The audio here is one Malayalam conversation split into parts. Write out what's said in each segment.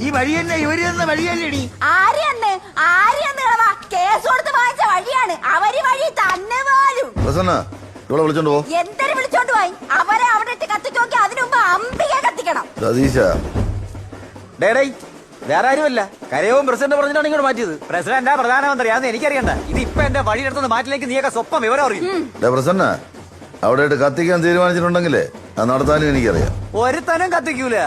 ഈ വഴി തന്നെ ഇവര് തന്ന വഴിയല്ലേടി? ആരെയന്ന് കേസ് കൊടുത്ത് വാങ്ങിച്ച വഴിയാണ്. അവര് വഴി തന്നെ പോലും. ഇവിടെ വിളിച്ചോണ്ട് പോ. എന്തൊരു വിളിച്ചോണ്ട് പോയി? അവരെ അവിടെ ഇട്ട് കത്തിച്ച് നോക്കി അതിനു മുമ്പ് അമ്പികെ കത്തിക്കണം. സതീശ വേറെ ആരുമല്ല, കരയവും പ്രസിഡന്റ് പറഞ്ഞിട്ടാണ് ഇങ്ങോട്ട് മാറ്റിയത്. പ്രസിഡന്റാ പ്രധാനമന്ത്രിയാന്ന് എനിക്കറിയണ്ട. ഇത് ഇപ്പൊ എന്റെ വഴിയെടുത്തുന്ന മാറ്റിലേക്ക് നീയൊക്കെ സ്വപ്പം വിവരം അറിയും. പ്രസന്ന അവിടെ കത്തിക്കാൻ തീരുമാനിച്ചിട്ടുണ്ടെങ്കിലേ അത് നടത്താനും എനിക്കറിയാം. ഒരുത്തനും കത്തിക്കൂല.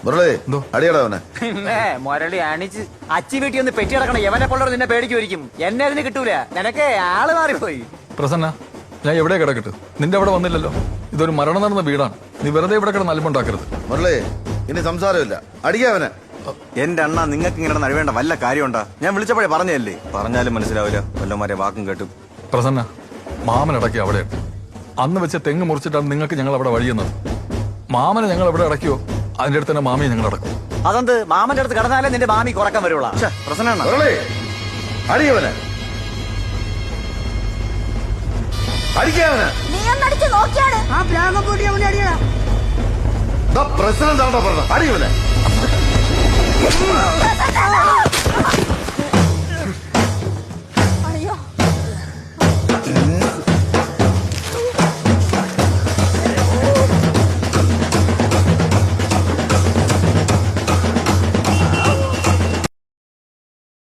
മുരളി അടിയടാ അവനെ. പിന്നെ മുരളി അണിച്ച് അച്ചി വീട്ടിൽ ഒന്ന് പെറ്റി കിടക്കണം. യവനെ കൊള്ളവർ നിന്നെ പേടിക്കുമായിരിക്കും. എന്നെ അതിന് കിട്ടൂല. നിനക്ക് ആള് മാറിപ്പോയി. പ്രസന്ന ഞാൻ എവിടെ കിടക്കട്ടെ, നിന്റെ അവിടെ വന്നില്ലല്ലോ. ഇതൊരു മരണം നടന്ന വീടാണ്. നീ വെറുതെ ഇവിടെ കിടന്ന് അലമ്പുണ്ടാക്കരുത്. മുരളി ഇനി സംസാരമില്ല, അടിക്കാവനെ. എന്റെ അണ്ണ നിങ്ങൾക്ക് ഇങ്ങനെ നടുവേണ്ട വല്ല കാര്യമുണ്ടാ? ഞാൻ വിളിച്ചപ്പോഴേ പറഞ്ഞല്ലേ. പറഞ്ഞാലും മനസ്സിലാവില്ല, വല്ലമാരെ വാക്കും കേട്ടും. പ്രസന്ന മാമൻ അടക്കി അവിടെ അന്ന് വെച്ച് തെങ്ങ് മുറിച്ചിട്ടാണ് നിങ്ങൾക്ക് ഞങ്ങൾ അവിടെ വഴിയുന്നത്. മാമനെ ഞങ്ങൾ എവിടെ അടക്കിയോ അതിന്റെ അടുത്ത് തന്നെ മാമിയെ ഞങ്ങൾ അടക്കും. അതെന്ത് മാമന്റെ അടുത്ത് കടന്നാലേ നിന്റെ മാമി കുറക്കാൻ വരുള്ള. പ്രസന്ന അടിയവനെ, അടിക്കാവനെ. നീ ഒന്നടിച്ച് നോക്കിയാണ്. ആ പ്ലാഗം പൊട്ടി അവനെ അടിയടാ. പ്രസിഡന്റ് ആണോ പറഞ്ഞ? അടിയവനെ.